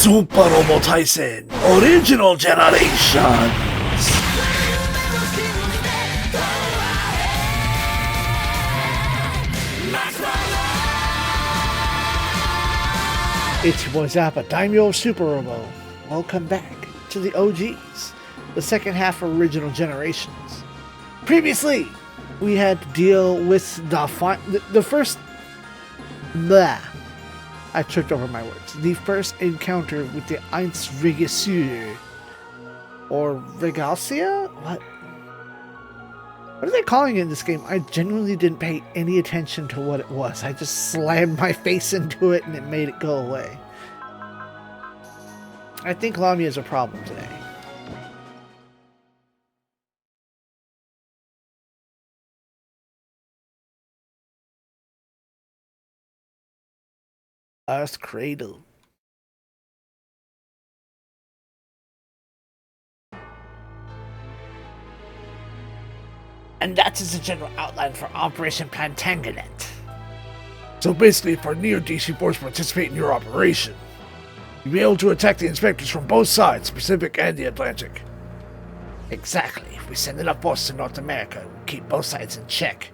Super Robo Tyson Original Generations. It's your boy Zappa, Daimyo of Super Robo. Welcome back to the OGs, the second half of Original Generations. Previously, we had to deal with the first... Blah. I tripped over my words. The first encounter with the Eins Regiseur. Or Regalia? What are they calling it in this game? I genuinely didn't pay any attention to what it was. I just slammed my face into it and it made it go away. I think Lamia is a problem today. Earth Cradle. And that is the general outline for Operation Plantagenet. So basically, if our Neo-DC force participate in your operation, you'll be able to attack the inspectors from both sides, Pacific and the Atlantic. Exactly. If we send enough forces to North America, we'll keep both sides in check.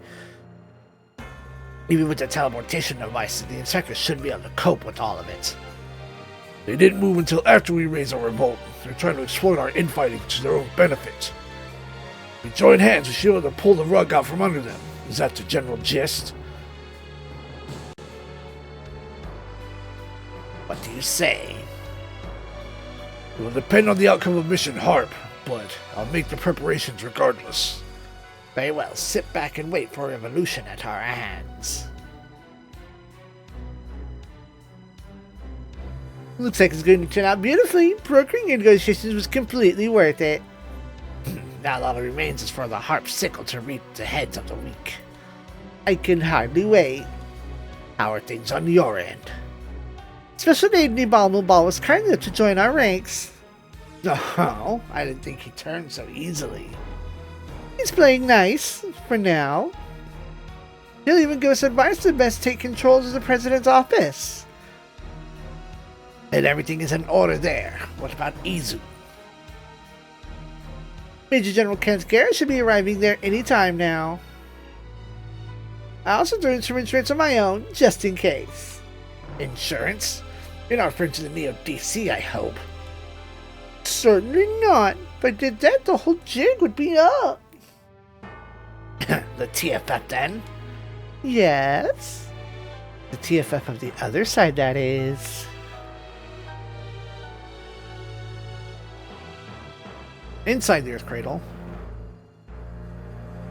Even with the teleportation devices, the inspectors should be able to cope with all of it. They didn't move until after we raised our revolt. They're trying to exploit our infighting to their own benefit. We join hands, we should be able to pull the rug out from under them. Is that the general gist? What do you say? It will depend on the outcome of Mission Harp, but I'll make the preparations regardless. Very well, sit back and wait for a revolution at our hands. Looks like it's going to turn out beautifully. Brokering negotiations was completely worth it. Now all that remains is for the harp sickle to reap the heads of the weak. I can hardly wait. How are things on your end? Special Aid Nibalmubal was kind enough to join our ranks. Oh, I didn't think he turned so easily. He's playing nice, for now. He'll even give us advice to best take control of the president's office. And everything is in order there. What about Izu? Major General Kent Garrett should be arriving there any time now. I also threw some insurance of my own, just in case. Insurance? You're not referring to the Neo-DC, I hope. Certainly not. If I did that, the whole jig would be up. The TFF then? Yes. The TFF of the other side, that is. Inside the Earth Cradle.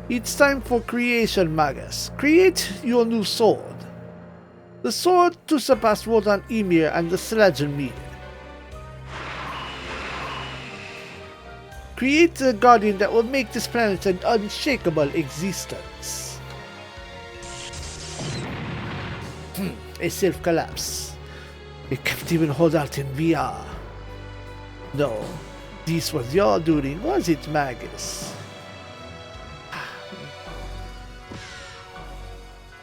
It's time for creation, Magus. Create your new sword. The sword to surpass Wodan Emir and the Sledgemir. Create the guardian that will make this planet an unshakable existence. A self-collapse. It can't even hold out in VR. No. This was your doing, was it, Magus?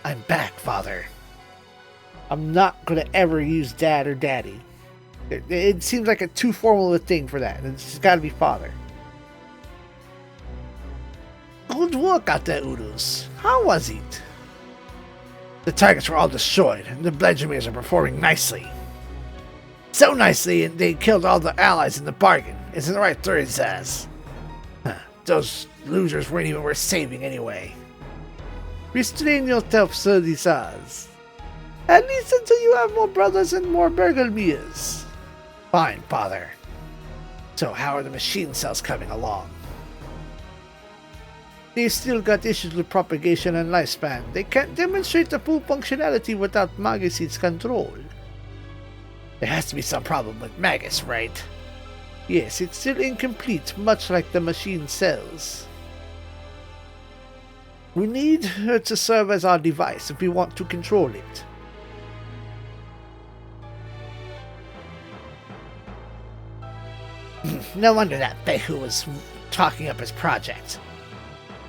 I'm back, Father. I'm not gonna ever use Dad or Daddy. It seems like a too formal a thing for that. It's gotta be Father. Good work out there, Udus. How was it? The targets were all destroyed, and the Bledgemirs are performing nicely. So nicely, and they killed all the allies in the bargain. Isn't the right third says? Those losers weren't even worth saving anyway. Restrain yourself, Sir Disaz. At least until you have more brothers and more Bergelmirs. Fine, Father. So how are the machine cells coming along? They've still got issues with propagation and lifespan. They can't demonstrate the full functionality without Magus's control. There has to be some problem with Magus, right? Yes, it's still incomplete, much like the machine cells. We need her to serve as our device if we want to control it. No wonder that Behu was talking up his project.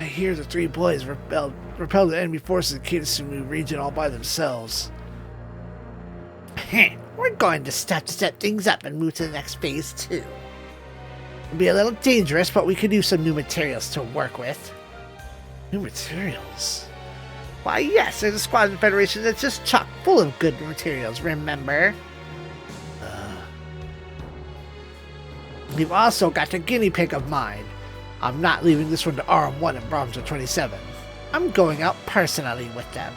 I hear the three boys repelled the enemy forces in Kitsune region all by themselves. we're going to step things up and move to the next phase too. It'll be a little dangerous, but we could use some new materials to work with. New materials? Why, yes, there's a squadron federation that's just chock full of good materials, remember? We've also got a guinea pig of mine. I'm not leaving this one to RM1 and Brahms 27. I'm going out personally with them.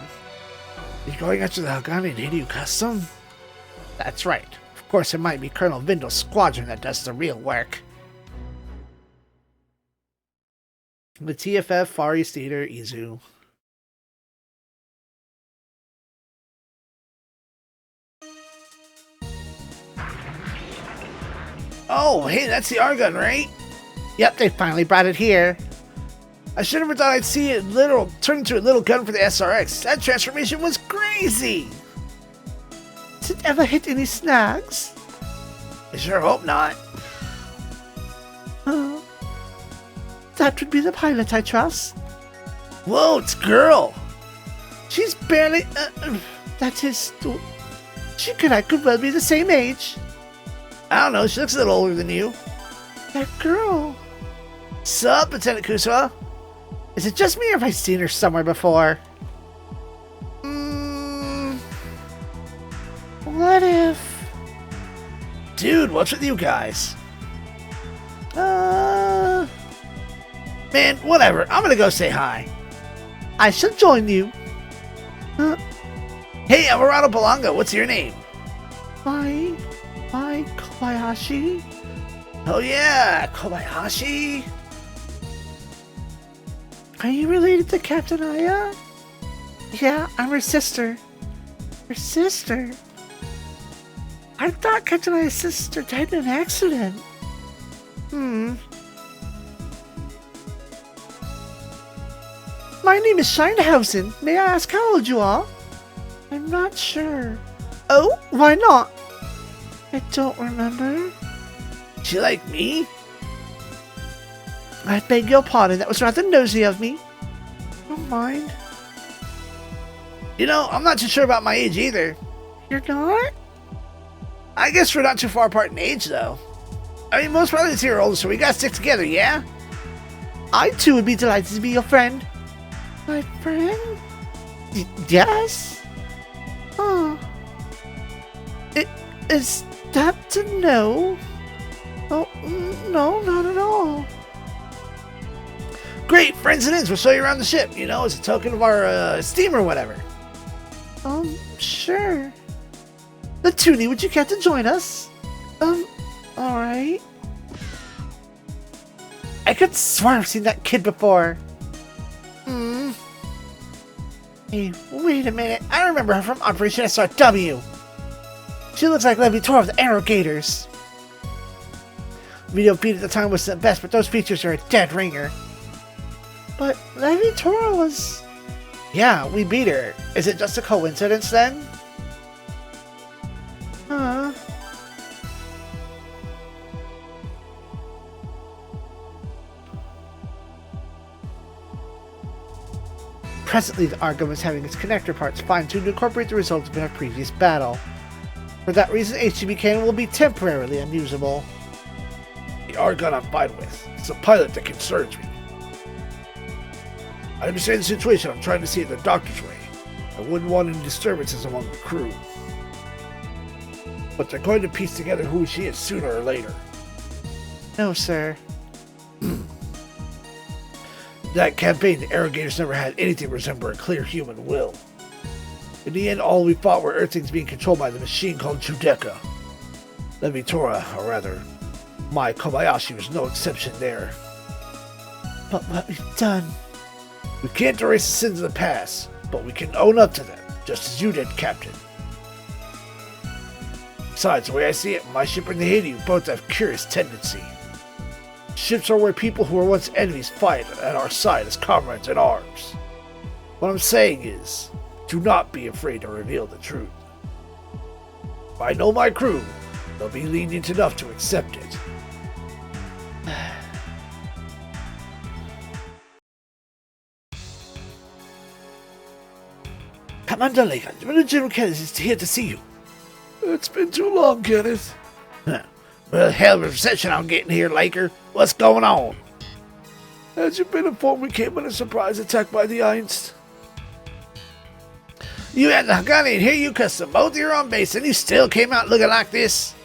You're going after the Hagani and Hideo Custom? That's right. Of course, it might be Colonel Vindal's squadron that does the real work. The TFF, Far East Theater, Izu. Oh, hey, that's the R-gun, right? Yep, they finally brought it here. I should never thought I'd see it turn into a little gun for the SRX. That transformation was crazy! Did it ever hit any snags? I sure hope not. That would be the pilot, I trust. Whoa, it's girl! She's barely... that is... She and I could well be the same age. I don't know, she looks a little older than you. That girl. Sup, Lieutenant Kusawa? Is it just me or have I seen her somewhere before? What if... Dude, what's with you guys? Man, whatever. I'm gonna go say hi. I shall join you. Hey, I'm Murata Belonga. What's your name? My Kobayashi? Oh yeah, Kobayashi. Are you related to Captain Aya? Yeah, I'm her sister. Her sister? I thought Captain Aya's sister died in an accident. My name is Scheinhausen. May I ask how old you are? I'm not sure. Oh, why not? I don't remember. She like me? I beg your pardon, that was rather nosy of me. Don't mind. You know, I'm not too sure about my age either. You're not? I guess we're not too far apart in age, though. I mean, most brothers here are older, so we gotta stick together, yeah? I too would be delighted to be your friend. My friend? Yes? Oh. Is that to know? Oh, no, not at all. Great, friends and ins, we'll show you around the ship, you know, as a token of our esteem or whatever. Sure. The Toonie, would you care to join us? Alright. I could swear I've seen that kid before. Hey, wait a minute. I remember her from Operation SRW. She looks like Levitora of the Arrogators. Video feed at the time wasn't the best, but those features are a dead ringer. But Levitora was... Yeah, we beat her. Is it just a coincidence then? Presently, the Argon is having its connector parts fine-tuned to incorporate the results of our previous battle. For that reason, HGB cannon will be temporarily unusable. The Argon I'm fine with. It's the pilot that concerns me. I understand the situation. I'm trying to see it the doctor's way. I wouldn't want any disturbances among the crew. But they're going to piece together who she is sooner or later. No, sir. That campaign, the Arrogators never had anything resembling a clear human will. In the end, all we fought were Earthlings being controlled by the machine called Judeka. Levitora, or rather, my Kobayashi was no exception there. But what we've done... We can't erase the sins of the past, but we can own up to them, just as you did, Captain. Besides, the way I see it, my ship and the Haiti both have curious tendency. Ships are where people who were once enemies fight at our side as comrades in arms. What I'm saying is, do not be afraid to reveal the truth. If I know my crew, they'll be lenient enough to accept it. Commander Legan, General Kennedy is here to see you. It's been too long, Kenneth. Well, hell of a reception I'm getting here, Laker. What's going on? As you've been informed, we came on a surprise attack by the Einst. You had the gun in here, you custom both your own base, and you still came out looking like this?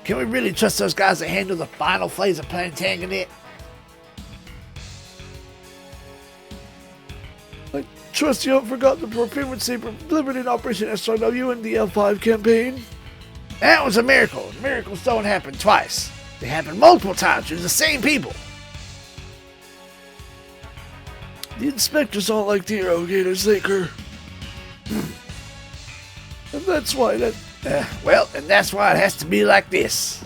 Can we really trust those guys to handle the final phase of Plantagenet? I trust you haven't forgotten the procurement saber delivered in Operation SRW and the L5 campaign. That was a miracle. Miracles don't happen twice. They happen multiple times to the same people. The inspectors all like the irrigators, Laker. And that's why that... and that's why it has to be like this.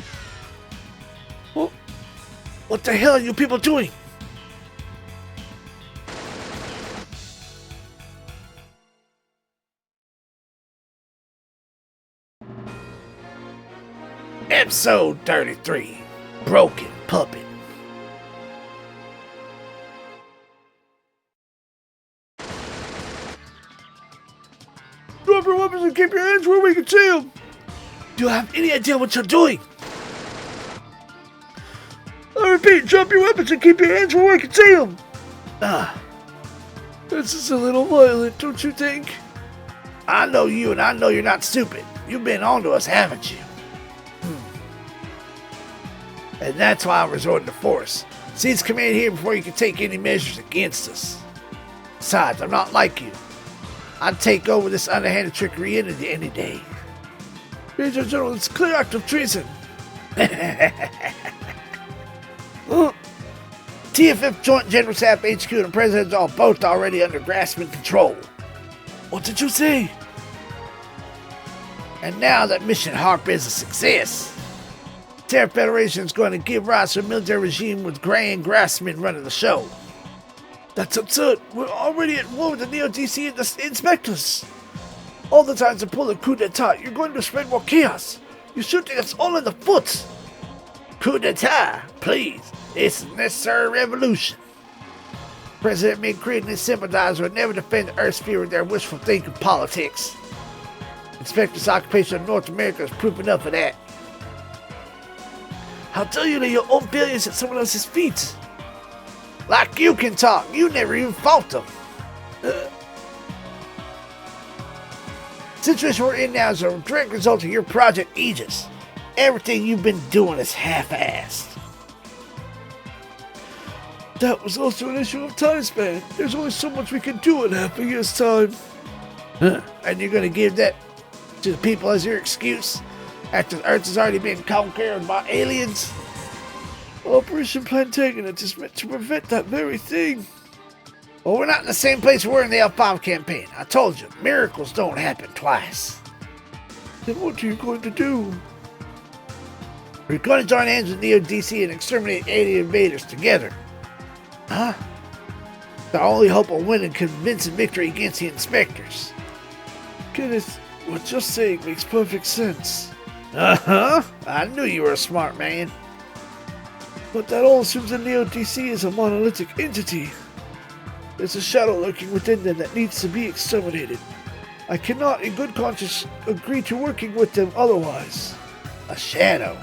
Well, what the hell are you people doing? Episode 33. Broken Puppet. Drop your weapons and keep your hands where we can see them. Do you have any idea what you're doing? I repeat, drop your weapons and keep your hands where we can see them. This is a little violent, don't you think? I know you, and I know you're not stupid. You've been on to us, haven't you? And that's why I'm resorting to force. Cease command here before you can take any measures against us. Besides, I'm not like you. I'd take over this underhanded trickery any day. Major General, it's a clear act of treason. TFF Joint General Staff HQ and the President are both already under Grassman control. What did you say? And now that Mission Harp is a success, Terror Federation is going to give rise to a military regime with Grand Grassman running the show. That's absurd. We're already at war with the Neo-DC and the inspectors. All the time to pull a coup d'etat, you're going to spread more chaos. You're shooting us all in the foot. Coup d'etat, please. It's a necessary revolution. President McCreed and his sympathizers would never defend the Earth sphere with their wishful thinking politics. Inspector's occupation of North America is proof enough of that. How dare you lay your own failures at someone else's feet? Like you can talk, you never even fought them. The situation we're in now is a direct result of your Project Aegis. Everything you've been doing is half-assed. That was also an issue of time span. There's only so much we can do in half a year's time. And you're going to give that to the people as your excuse after the Earth has already been conquered by aliens? Operation Plantagenet is meant to prevent that very thing. Well, we're not in the same place we were in the L5 campaign. I told you, miracles don't happen twice. Then what are you going to do? We're going to join hands with Neo-DC and exterminate alien invaders together. Huh? The only hope of winning convincing victory against the inspectors. Kenneth, what you're saying makes perfect sense. I knew you were a smart man. But that all assumes the Neo-DC is a monolithic entity. There's a shadow lurking within them that needs to be exterminated. I cannot, in good conscience, agree to working with them otherwise. A shadow?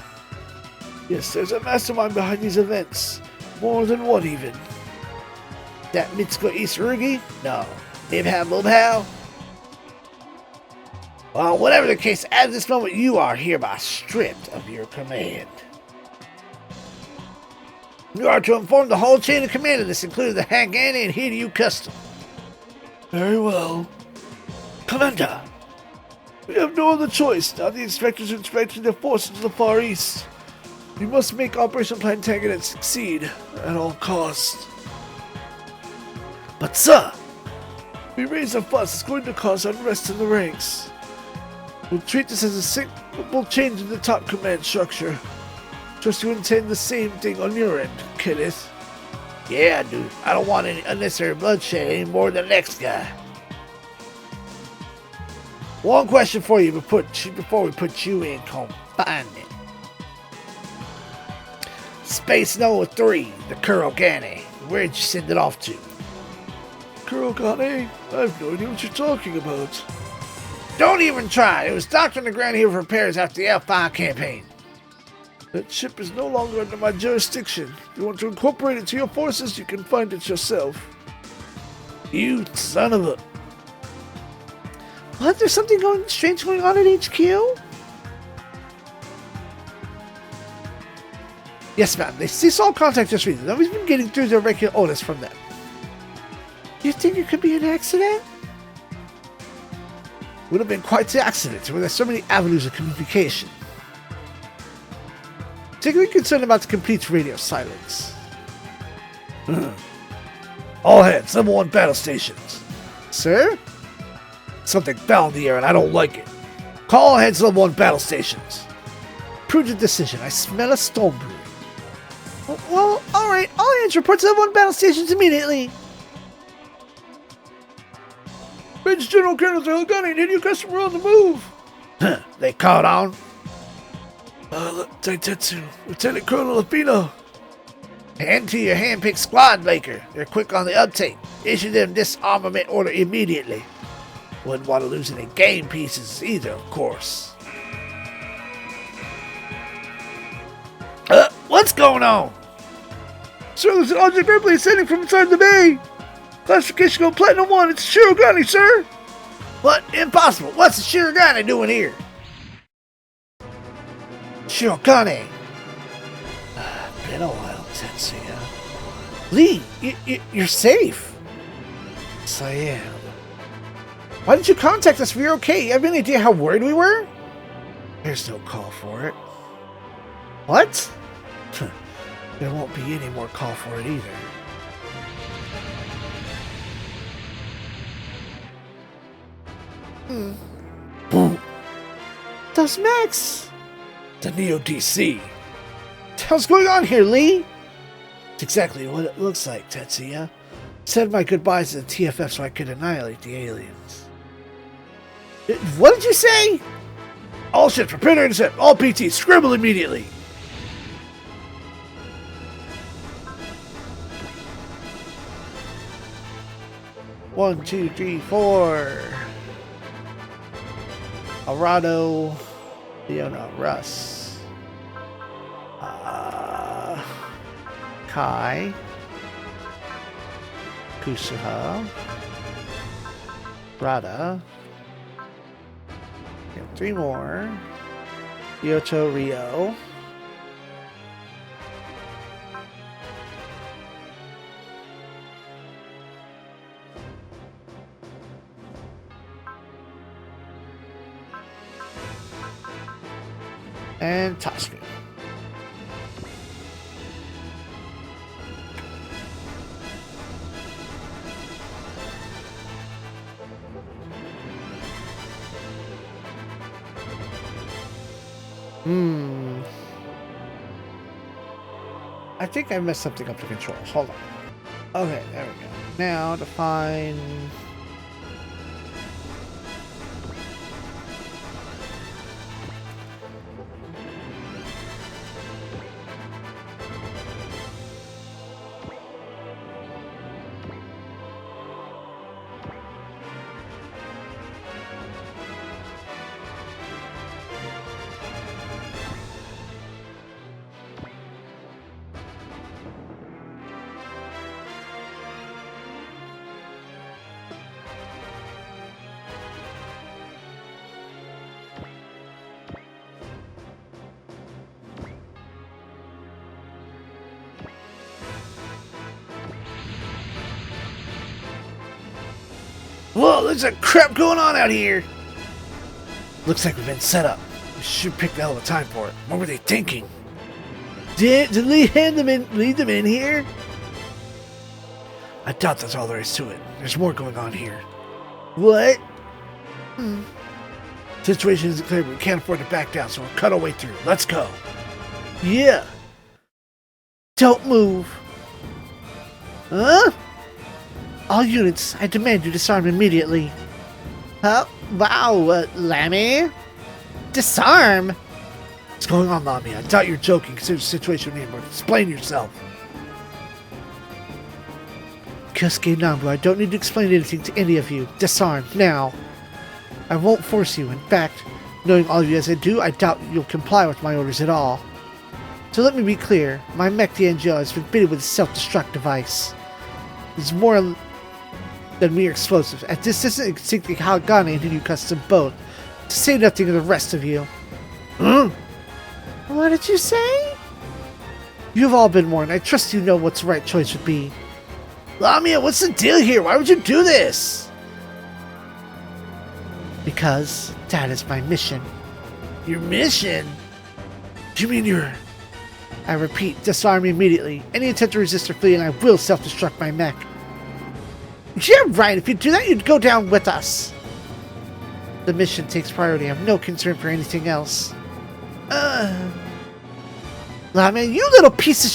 Yes, there's a mastermind behind these events. More than one, even. That Mitsuko Isarugi? No. Nibhao Mubhao? Well, whatever the case, at this moment you are hereby stripped of your command. You are to inform the whole chain of command of this, including the Hangani and Hiryu Custom. Very well. Commander! We have no other choice. Now the inspectors are inspecting their forces to the Far East. We must make Operation Plantagenet succeed at all costs. But sir! If we raise a fuss, it's going to cause unrest in the ranks. We'll treat this as a simple change in the top command structure. Trust you intend the same thing on your end, Kenneth. Yeah, I do. I don't want any unnecessary bloodshed any more than the next guy. One question for you before we put you in confinement. Space Nova 3, the Kurogane. Where'd you send it off to? Kurogane? I have no idea what you're talking about. Don't even try. It was docked on the ground here for repairs after the L5 campaign. That ship is no longer under my jurisdiction. If you want to incorporate it to your forces, you can find it yourself. You son of a... What? There's something strange going on at HQ? Yes, ma'am. They ceased all contact just recently. Nobody's been getting through their regular orders from them. You think it could be an accident? Would have been quite the accident, where there's so many avenues of communication. Particularly concerned about the complete radio silence. All hands, level 1 battle stations. Sir? Something fell in the air and I don't like it. Call all hands, level 1 battle stations. Prudent decision. I smell a storm brewing. Well, alright. All hands report to level 1 battle stations immediately. Major General Colonel Gunning, and your customer on the move. They caught on. Daitetsu, Lieutenant Colonel Lupino. Hand to your hand-picked squad, Baker. They're quick on the uptake. Issue them disarmament order immediately. Wouldn't want to lose any game pieces either, of course. What's going on? Sir, there's an object rapidly ascending from inside the bay. Classification code Platinum 1. It's Shirogane, sir. What? Impossible. What's the Shirogane doing here? Shirogane. Been a while, Tetsuya. Lee, you're safe. Yes, I am. Why didn't you contact us if you're okay? You have any idea how worried we were? There's no call for it. What? There won't be any more call for it either. Those mechs! The Neo DC. What the hell's going on here, Lee? It's exactly what it looks like, Tetsuya. Said my goodbyes to the TFF so I could annihilate the aliens. What did you say? All ships prepare to intercept. All PTs scribble immediately. One, two, three, four. Arado, Leona, Russ, Kai, Kusuha, Rada. We have 3 more. Yoto, Rio. And Tosca. I think I messed something up to controls. Hold on. Okay, there we go. Now define. Whoa, there's a crap going on out here. Looks like we've been set up. We should pick the hell of a time for it. What were they thinking? Did Lee lead them in here? I doubt that's all there is to it. There's more going on here. What? Situation isn't clear, but we can't afford to back down, so we'll cut our way through. Let's go. Yeah. Don't move. Huh? All units, I demand you disarm immediately. Huh? Wow, Lammy? Disarm? What's going on, Lamy? I doubt you're joking. Consider the situation anymore. Explain yourself. Kyosuke Nambu, I don't need to explain anything to any of you. Disarm, now. I won't force you. In fact, knowing all of you as I do, I doubt you'll comply with my orders at all. So let me be clear. My mech DNGO has been fitted with a self-destruct device. It's more than mere explosives. At this distance, it can sink the Hagane into your custom boat. To say nothing of the rest of you. What did you say? You've all been warned. I trust you know what the right choice would be. Lamia, what's the deal here? Why would you do this? Because that is my mission. Your mission? Do you mean your... I repeat, disarm me immediately. Any attempt to resist or flee and I will self-destruct my mech. Yeah, right. If you do that, you'd go down with us. The mission takes priority. I have no concern for anything else. Lamia, you little piece of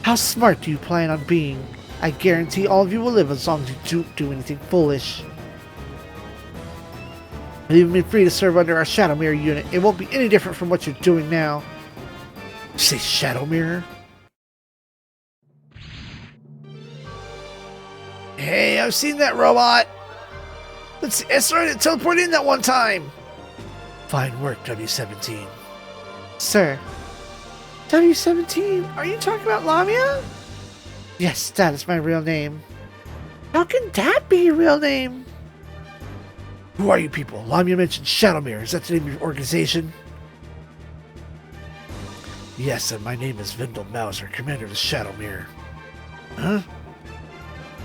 How smart do you plan on being? I guarantee all of you will live as long as you don't do anything foolish. I've even been free to serve under our Shadow Mirror unit. It won't be any different from what you're doing now. You say Shadow Mirror? Hey, I've seen that robot. Let's SRW teleport in that one time. Fine work, W17. Sir. W17? Are you talking about Lamia? Yes, that is my real name. How can that be your real name? Who are you people? Lamia mentioned Shadow Mirror. Is that the name of your organization? Yes, and my name is Vindel Mauser, commander of the Shadow Mirror. Huh?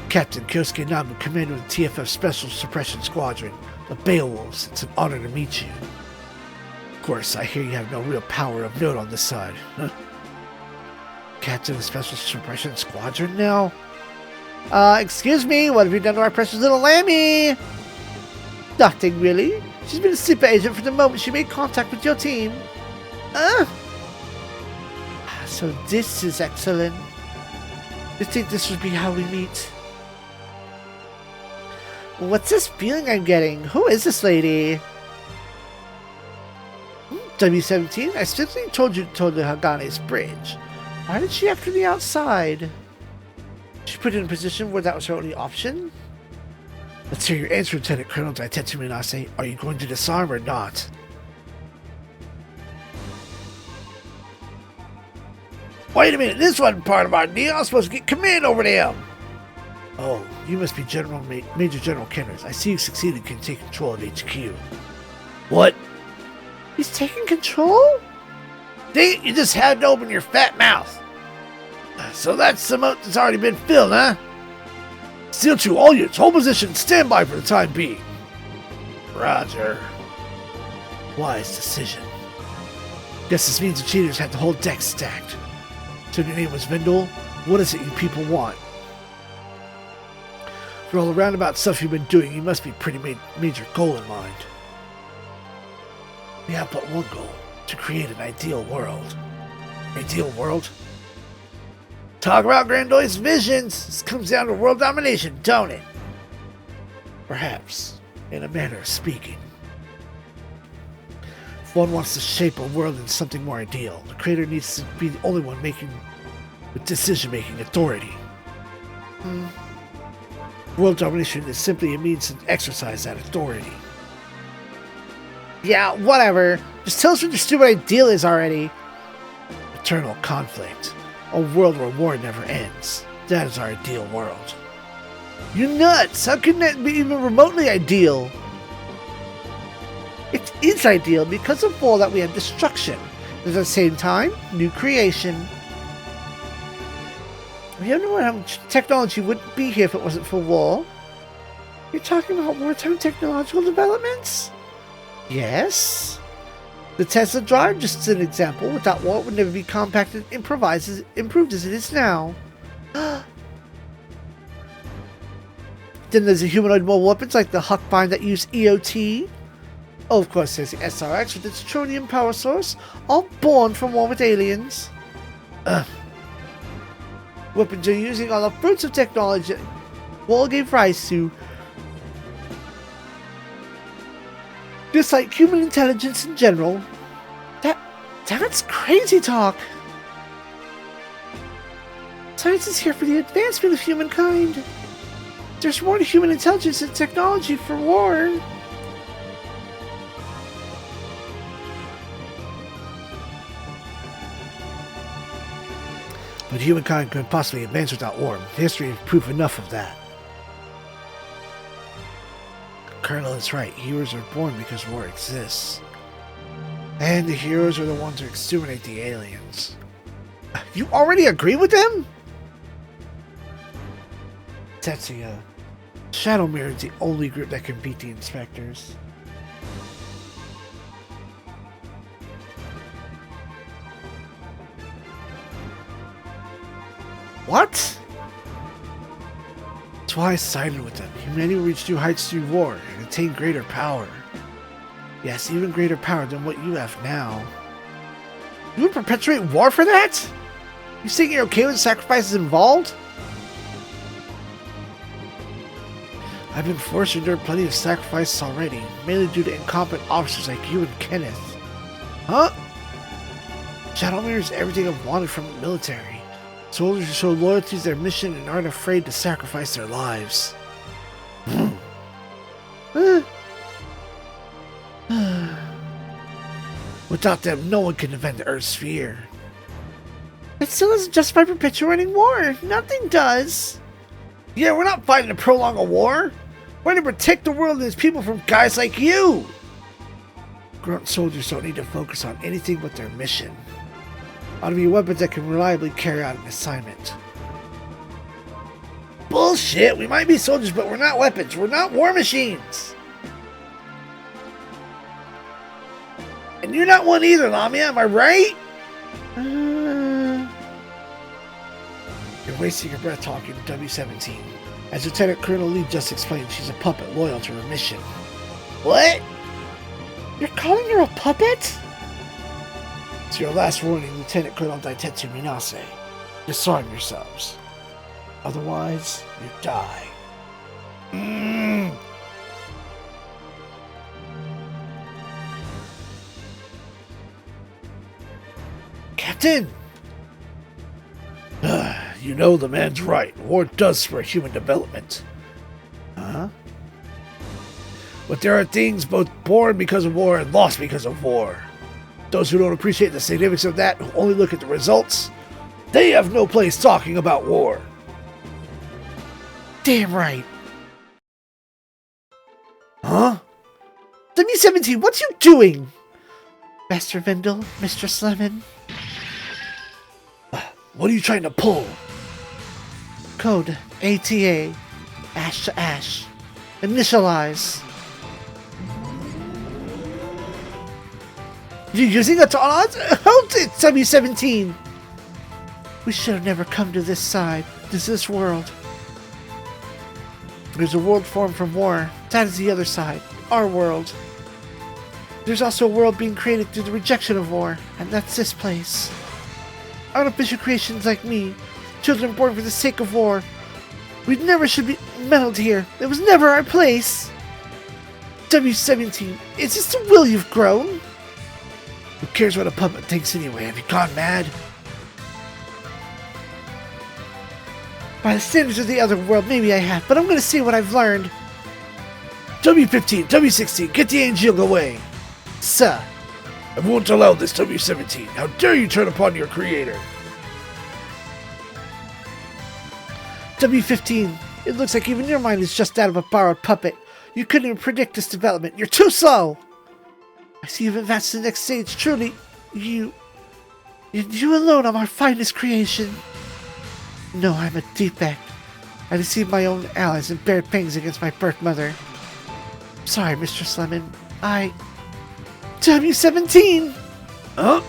Captain Kyosuke Nabu, commander of the TFF Special Suppression Squadron, the Beowulfs. It's an honor to meet you. Of course, I hear you have no real power of note on this side. Huh? Captain of the Special Suppression Squadron now? Excuse me, what have you done to our precious little Lammy? Nothing, really. She's been a super agent from the moment she made contact with your team. So this is excellent. You think this would be how we meet? What's this feeling I'm getting? Who is this lady? W17, I simply told you to tow the Hagane's bridge. Why did she have to be outside? She put in a position where that was her only option? Let's hear your answer, Lieutenant Colonel Daitetsu Minase. Are you going to disarm or not? Wait a minute, this wasn't part of our deal. I was supposed to get command over them. Oh, you must be Major General Kenners. I see you succeeded and can take control of HQ. What? He's taking control? Dang it, you just had to open your fat mouth. So that's the moat that's already been filled, huh? Steel 2, all units, hold position, stand by for the time being. Roger. Wise decision. Guess this means the cheaters had the whole deck stacked. So your name was Vindel? What is it you people want? For all the roundabout stuff you've been doing, you must be pretty major goal in mind. We have but one goal, to create an ideal world. Ideal world? Talk about grandiose visions! This comes down to world domination, don't it? Perhaps, in a manner of speaking. If one wants to shape a world into something more ideal, the creator needs to be the only one with decision-making authority. World domination is simply a means to exercise that authority. Yeah, whatever. Just tell us what your stupid ideal is already. Eternal conflict. A world where war never ends. That is our ideal world. You nuts! How can that be even remotely ideal? It is ideal because of war that we have destruction. At the same time, new creation. You know how much technology wouldn't be here if it wasn't for war? You're talking about wartime technological developments? Yes. The Tesla drive, just as an example, without war it would never be compacted and improved as it is now. Then there's the humanoid mobile weapons like the Huckbind that use EOT. Oh, of course, there's the SRX with its tronium power source, all born from war with aliens. Weapons are using all the fruits of technology war gave rise to. Just like human intelligence in general. That's crazy talk. Science is here for the advancement of humankind. There's more to human intelligence than technology for war. But humankind couldn't possibly advance without war. History has proof enough of that. Colonel is right. Heroes are born because war exists. And the heroes are the ones who exterminate the aliens. You already agree with them? Tetsuya. Shadow Mirror is the only group that can beat the inspectors. What? That's why I sided with them. Humanity will reach new heights through war and attain greater power. Yes, even greater power than what you have now. You would perpetuate war for that? You think you're okay with the sacrifices involved? I've been forced to endure plenty of sacrifices already, mainly due to incompetent officers like you and Kenneth. Huh? Shadowmere is everything I've wanted from the military. Soldiers who show loyalty to their mission and aren't afraid to sacrifice their lives. Without them, no one can defend the Earth's sphere. It still doesn't justify perpetuating war. Nothing does. Yeah, we're not fighting to prolong a war. We're to protect the world and its people from guys like you. Grunt soldiers don't need to focus on anything but their mission. Ought to be weapons that can reliably carry out an assignment. Bullshit! We might be soldiers, but we're not weapons. We're not war machines. And you're not one either, Lamia, am I right? You're wasting your breath talking to W-17. As Lieutenant Colonel Lee just explained, she's a puppet loyal to her mission. What? You're calling her a puppet? It's your last warning, Lieutenant Colonel Daitetsu Minase. Disarm yourselves. Otherwise, you die. Captain! You know the man's right. War does spur human development. Huh? But there are things both born because of war and lost because of war. Those who don't appreciate the significance of that, who only look at the results, they have no place talking about war. Damn right. Huh? W-17, what's you doing? Master Vendel, Mistress Lemon. What are you trying to pull? Code ATA. Ash to Ash. Initialize. You're using it on us? Hold it, W-17. We should have never come to this side. This world. There's a world formed from war. That is the other side. Our world. There's also a world being created through the rejection of war. And that's this place. Artificial creations like me. Children born for the sake of war. We never should be meddled here. It was never our place. W-17, is this the will you've grown? Who cares what a puppet thinks anyway? Have you gone mad? By the standards of the other world, maybe I have, but I'm gonna see what I've learned. W-15, W-16, get the angel away. Sir. I won't allow this, W-17. How dare you turn upon your creator? W-15, it looks like even your mind is just that of a borrowed puppet. You couldn't even predict this development. You're too slow. I see you've advanced to the next stage. Truly, you alone are my finest creation. No, I'm a defect. I deceived my own allies and bared pangs against my birth mother. Sorry, Mistress Lemon. W-17! Huh?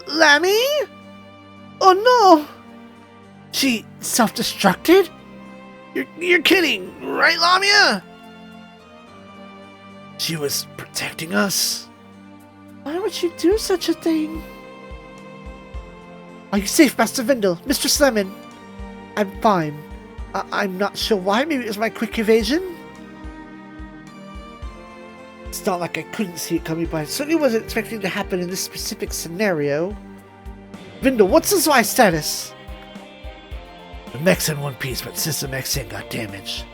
Lammy? Oh no! She self-destructed? You're kidding, right, Lamia? She was protecting us. Why would she do such a thing? Are you safe, Master Vendel? Mistress Lemon? I'm fine. I'm not sure why. Maybe it was my quick evasion? It's not like I couldn't see it coming, but I certainly wasn't expecting it to happen in this specific scenario. Vindel, what's the Zwei status? The mech's in one piece, but System X in got damaged.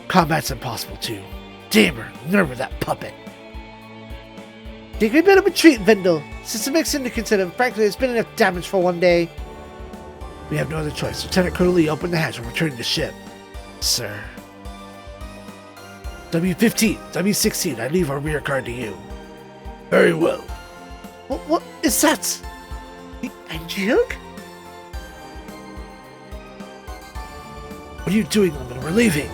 Combat's impossible too. Damn her, nerve of that puppet. Think we better retreat, Vindel. System X indicated, and frankly, there's been enough damage for one day. We have no other choice. Lieutenant Colonel Lee, open the hatch. We're returning the ship. Sir. W-15, W-16, I leave our rear guard to you. Very well. What is that? The Angiog? What are you doing, Lemon? We're leaving.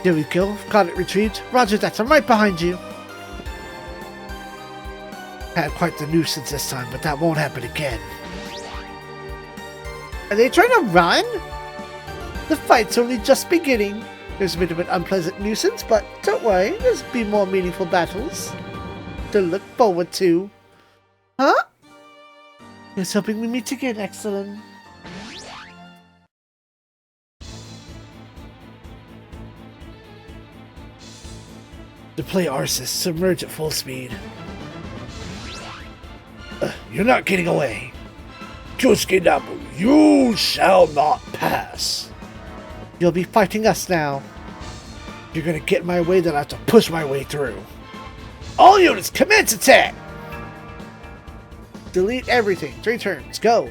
There we go. Got it retrieved. Roger that. I'm right behind you. Had quite the nuisance this time, but that won't happen again. Are they trying to run? The fight's only just beginning. There's a bit of an unpleasant nuisance, but don't worry, there'll be more meaningful battles to look forward to. Huh? Here's hoping we meet again, excellent. Deploy Arsis, submerge at full speed. You're not getting away. Nabu, you shall not pass. You'll be fighting us now. You're gonna get in my way, then I have to push my way through. All units, commence attack! Delete everything. 3 turns. Go.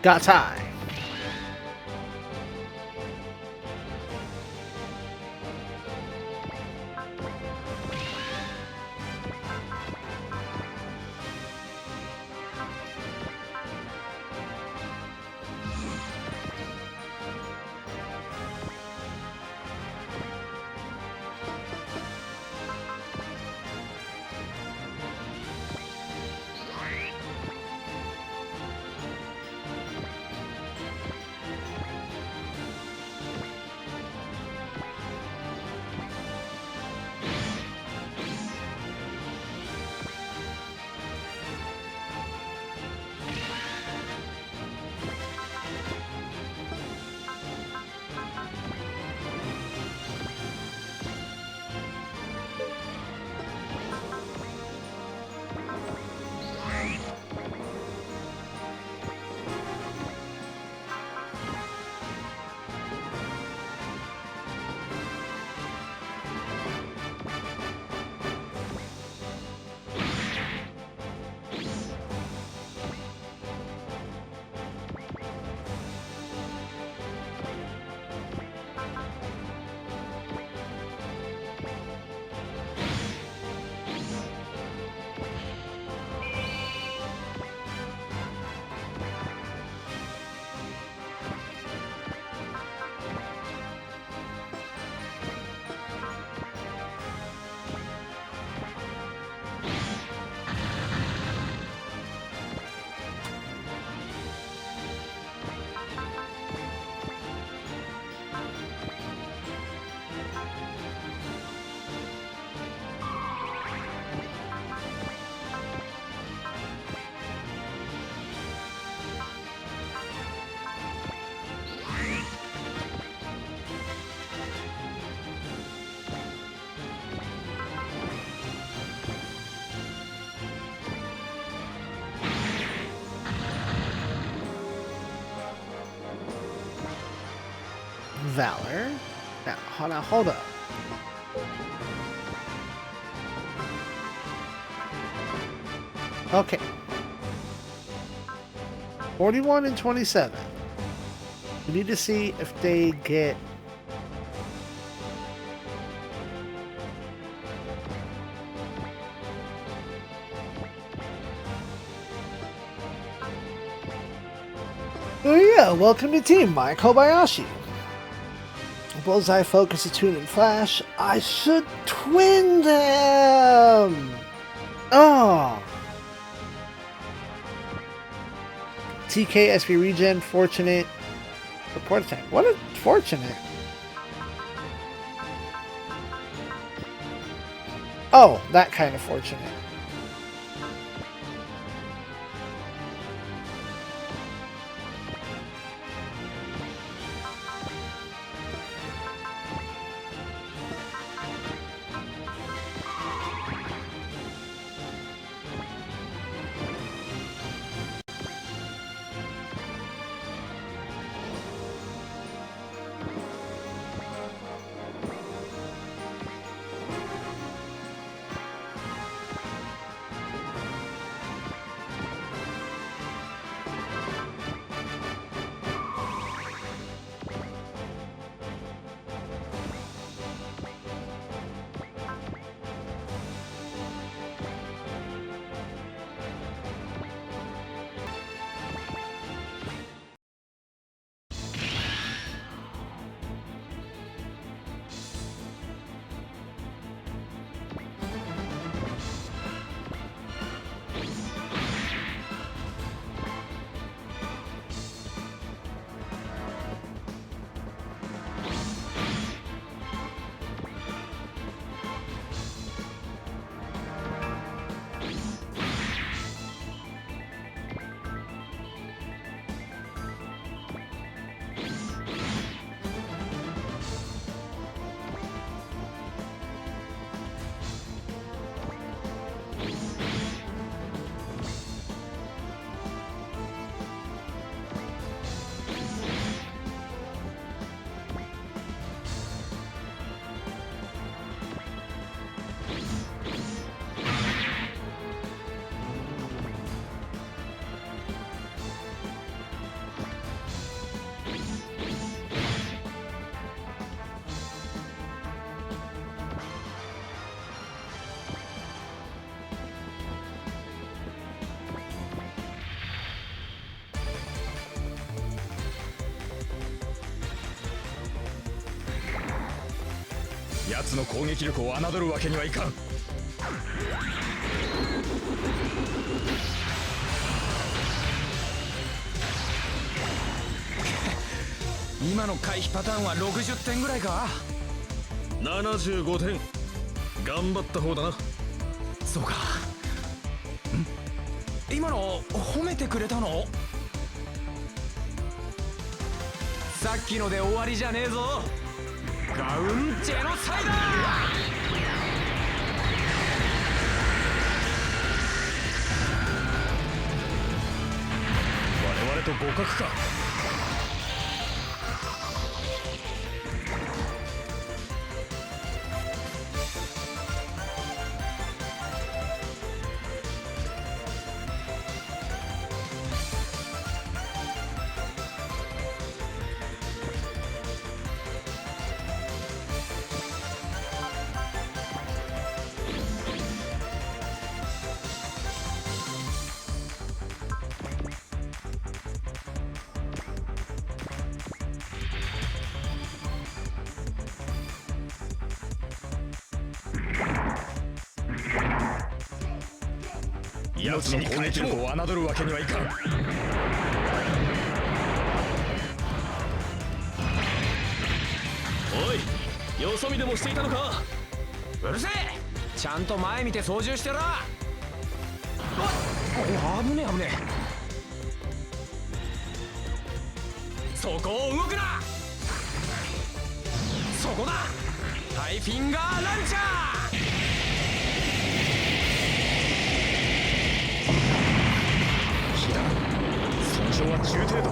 Got time. Valor. Now, hold up. Okay. 41 and 27. We need to see if they get... Oh yeah, welcome to Team Mike Kobayashi. Bullseye, Focus, Attune, and Flash. I should twin them! Oh! TK, SP Regen, Fortunate. Report attack. What a Fortunate. Oh, that kind of Fortunate.奴の攻撃力を侮るわけにはいかん。今の回避パターンは60点ぐらいか。75点。頑張った方だな。そうか。今の褒めてくれたの？さっきので終わりじゃねえぞ。ガウンジェノサイダー！我々と互角か。奴の攻撃力を侮るわけにはいかん。おい、よそ見でもしていたのか。うるせえ！ちゃんと前見て操縦してろ。お、危ねえ危ねえ。そこを動くな。そこだ。ハイフィンガーランチャー。損傷は中程度。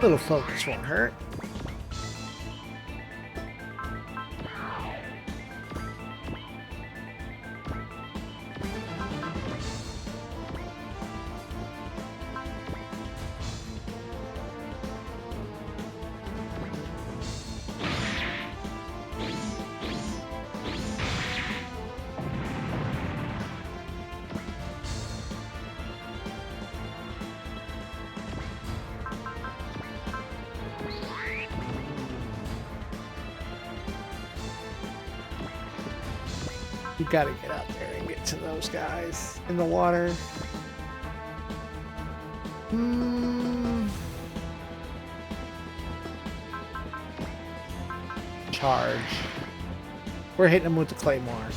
Little focus won't hurt. You gotta get out there and get to those guys in the water. Charge. We're hitting them with the claymore.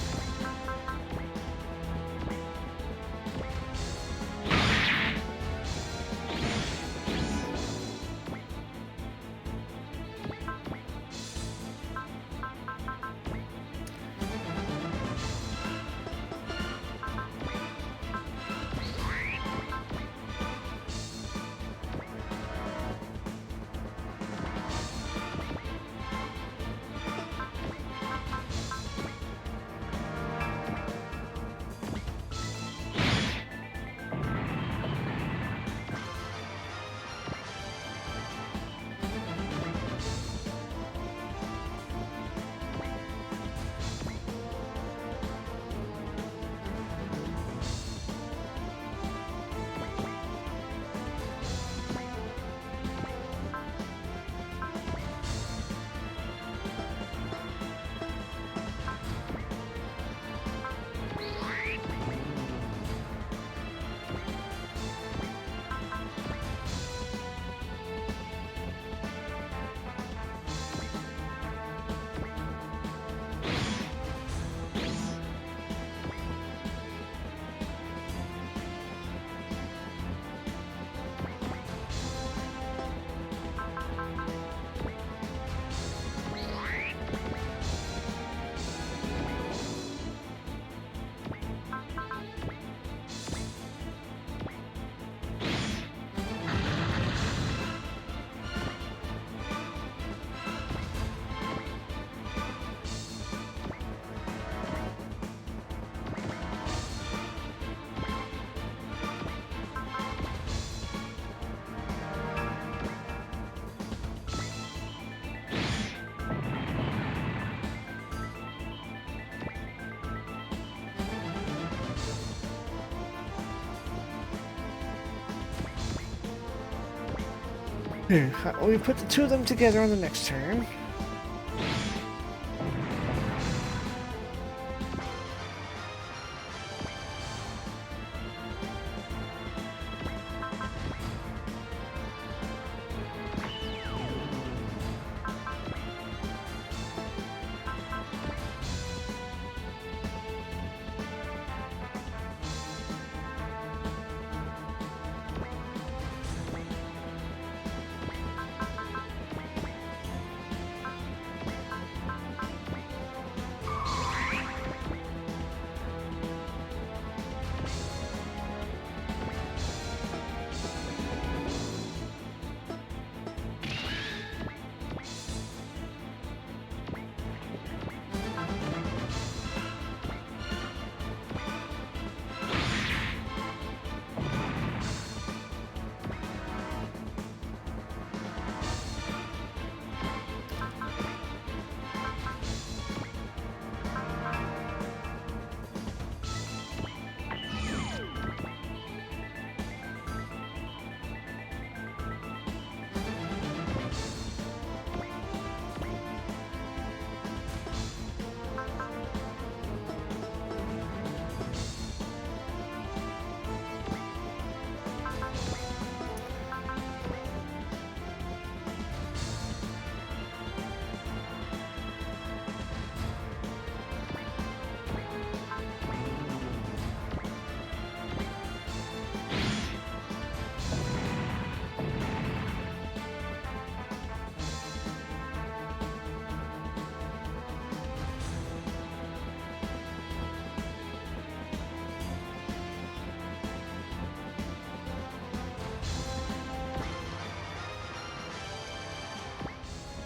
We put the two of them together on the next turn.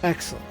Excellent.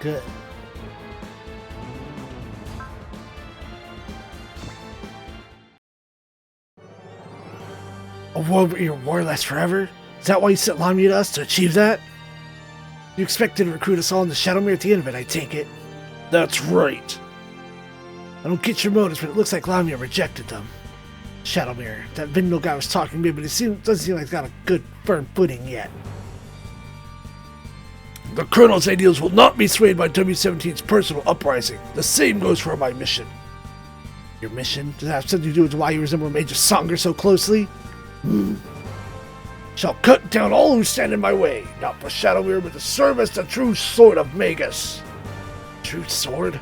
Good. A world where your war lasts forever? Is that why you sent Lamia to us, to achieve that? You expected to recruit us all in the Shadowmere at the end of it, I take it. That's right. I don't get your motives, but it looks like Lamia rejected them. Shadowmere, that Vindal guy was talking to me, but it doesn't seem like it's got a good, firm footing yet. The Colonel's ideals will not be swayed by W-17's personal uprising. The same goes for my mission. Your mission? Does that have something to do with why you resemble Major Songer so closely? Shall cut down all who stand in my way, not for Shadowmere, but to serve as the true sword of Magus. True sword?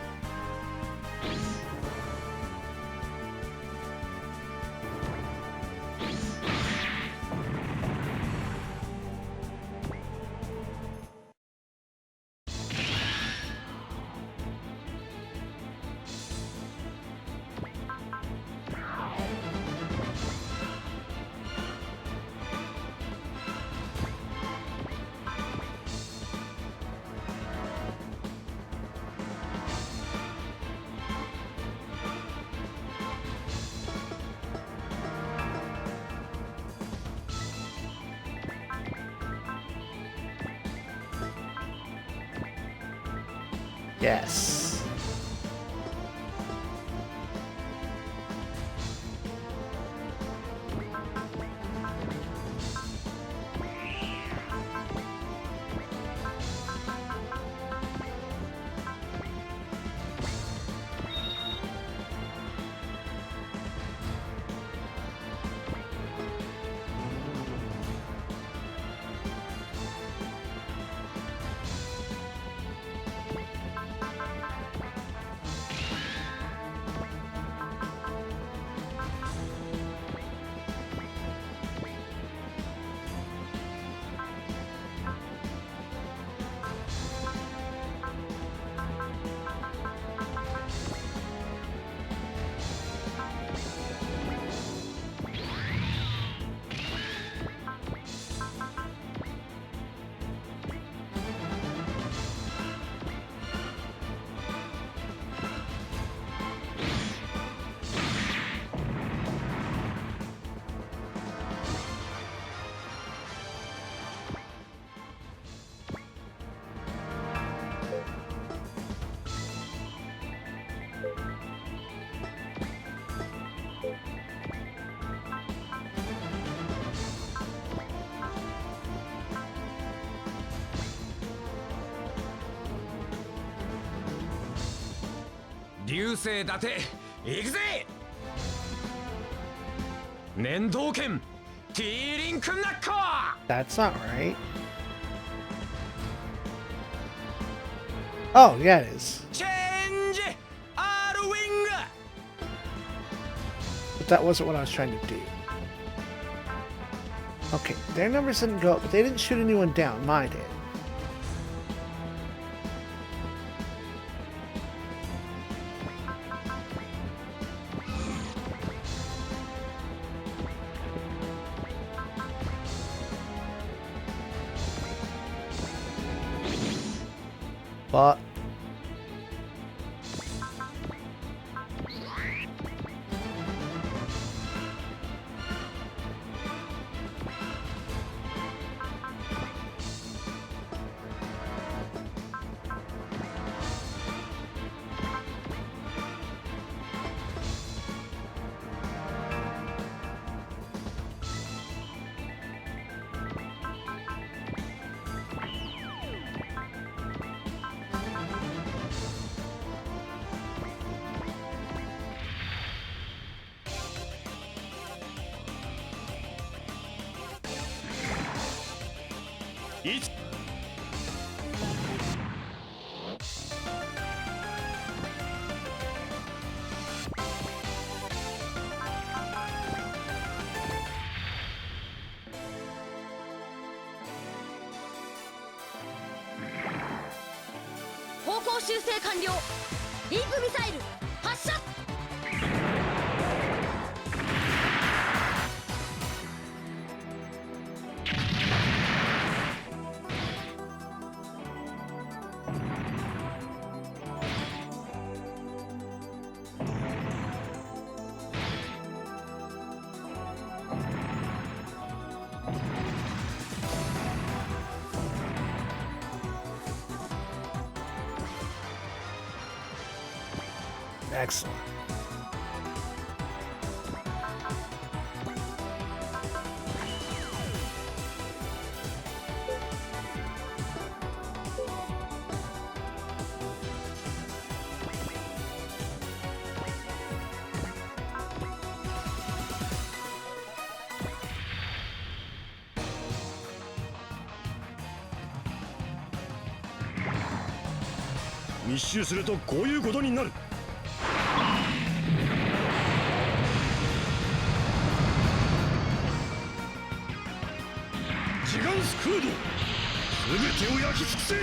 Yes.流星伊達行くぜ。念動拳ティーリンクナッコ。 That's not right. Oh, yeah, it is. チェンジアールウィング。 But that wasn't what I was trying to do. Okay, their numbers didn't go up, but they didn't shoot anyone down. Mine did. But1 方向修正完了。リープミサイル発射。excellent.「密集するとこういうことになる」「ジガンスクード全てを焼き尽くせ」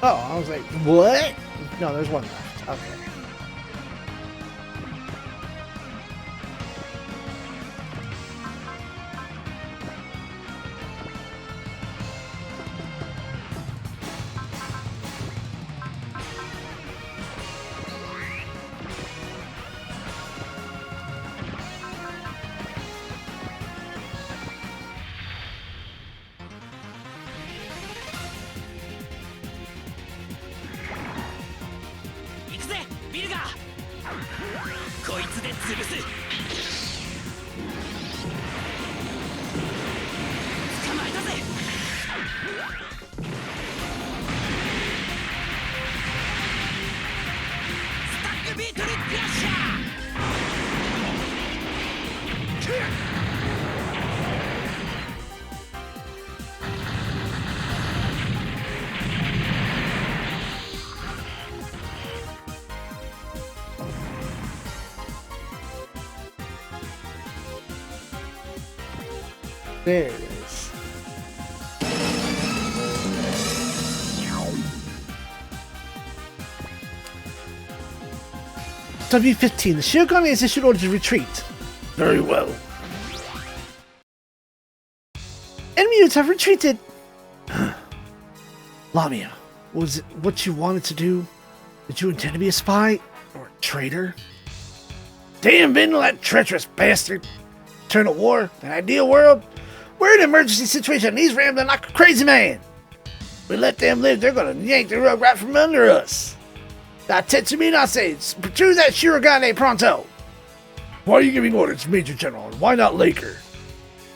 Oh, I was like, what? No, there's one left. Okay. こいつで潰す。捕まえたぜ。スタックビートルクラッシャー。There it is. W15, the Shirogane has issued orders to retreat. Very well. Enemy units have retreated. Lamia, was it what you wanted to do? Did you intend to be a spy? Or a traitor? Damn Vindel, that treacherous bastard! Eternal war, an ideal world? We're in an emergency situation and he's rambling like a crazy man! We let them live, they're gonna yank the rug right from under us! Tetsume Nase, protrude that Shirogane pronto! Why are you giving orders, Major General, and why not Laker?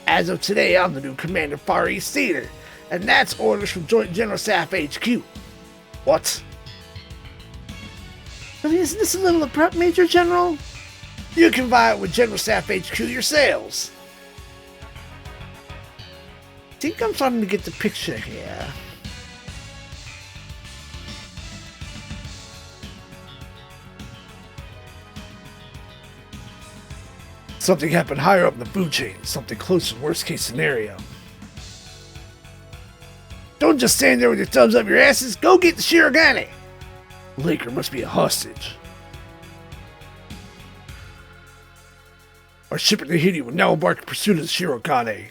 As of today, I'm the new Commander Far East Theater, and that's orders from Joint General Staff HQ. What? I mean, isn't this a little abrupt, Major General? You can vie with General Staff HQ yourselves. I think I'm starting to get the picture here. Something happened higher up in the food chain, something close to worst case scenario. Don't just stand there with your thumbs up your asses, go get the Shirogane! Laker must be a hostage. Our ship at the Hidi will now embark in pursuit of the Shirogane.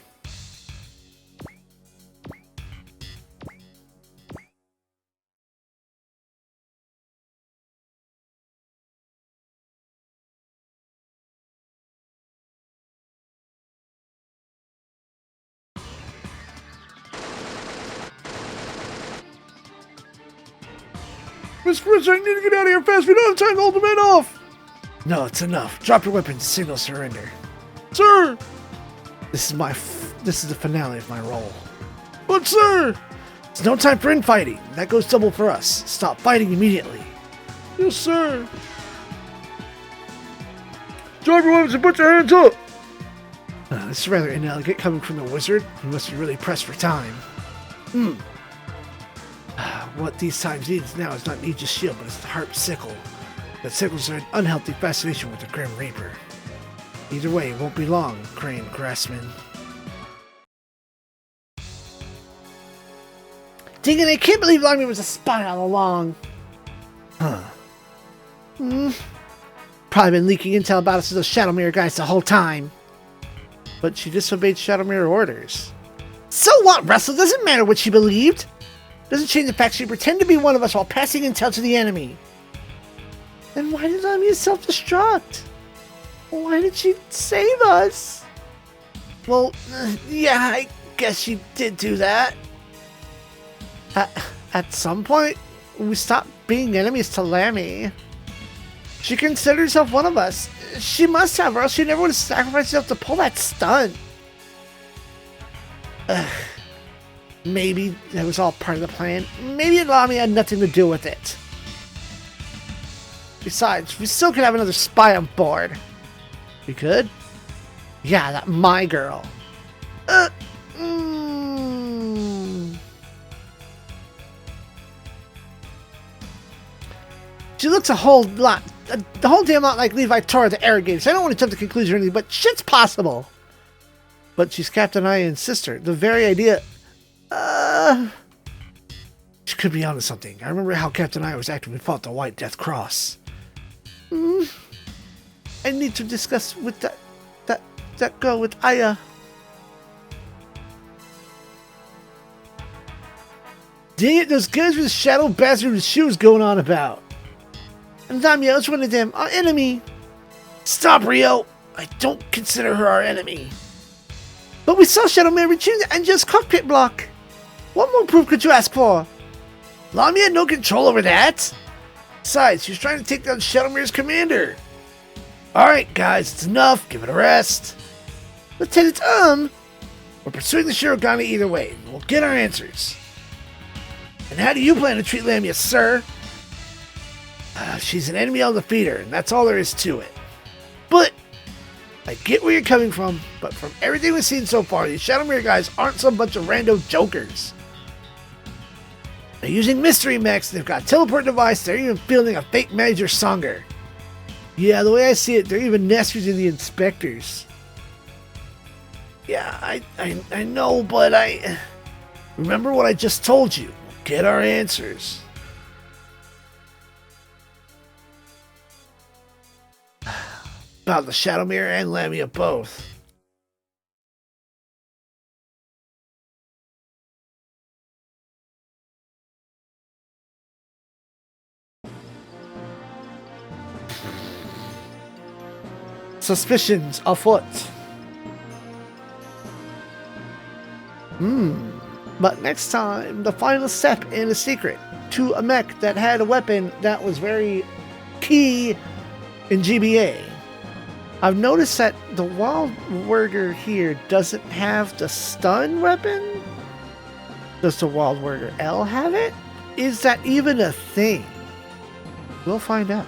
Miss Chris, I need to get out of here fast. We don't have time to hold the men off. No, it's enough. Drop your weapons and signal surrender. Sir! This is the finale of my role. But sir! It's no time for infighting. That goes double for us. Stop fighting immediately. Yes, sir. Drop your weapons and put your hands up. This is rather inelegant coming from the wizard. He must be really pressed for time. What these times needs now is not Nietzsche's shield, but it's the harp sickle. That sickles are an unhealthy fascination with the Grim Reaper. Either way, it won't be long, Crane Grassman. Dang it, I can't believe Lamia was a spy all along. Probably been leaking intel about us to those Shadow Mirror guys the whole time. But she disobeyed Shadow Mirror orders. So what, Russell? Doesn't matter what she believed. Doesn't change the fact she pretended to be one of us while passing intel to the enemy. Then why did Lamia self-destruct? Why did she save us? Well, yeah, I guess she did do that. At some point, we stopped being enemies to Lammy. She considered herself one of us. She must have, or else she never would have sacrificed herself to pull that stunt. Maybe that was all part of the plan. Maybe Lammy had nothing to do with it. Besides, we still could have another spy on board. We could? Yeah, that my girl. She looks a whole damn lot like Levi Torre the Arrogators. I don't want to jump to conclusions or anything, but shit's possible. But she's Captain Ian's sister. The very idea... She could be onto something. I remember how Captain Ian was acting when we fought the White Death Cross. I need to discuss with that girl with Aya. Dang it, those guys with the shadow bastard with shoes going on about. And Lamia is one of them, our enemy. Stop, Rio! I don't consider her our enemy. But we saw Shadow Man retrieve the Angel's cockpit block. What more proof could you ask for? Lamia had no control over that. Besides, she was trying to take down Shadowmere's commander. Alright, guys, it's enough. Give it a rest. Lieutenant, We're pursuing the Shirogane either way, and we'll get our answers. And how do you plan to treat Lamia, sir? She's an enemy I'll defeat her, and that's all there is to it. But I get where you're coming from, but from everything we've seen so far, these Shadowmere guys aren't some bunch of rando jokers. They're using mystery mechs, they've got a teleport device, they're even fielding a fake manager Songer. Yeah, the way I see it, they're even nesters in the inspectors. Yeah, I know, but I... Remember what I just told you. We'll get our answers. About the Shadowmere and Lamia both. Suspicions afoot. But next time, the final step in the secret to a mech that had a weapon that was very key in GBA. I've noticed that the Wild Warrior here doesn't have the stun weapon. Does the Wild Warrior L have it? Is that even a thing? We'll find out.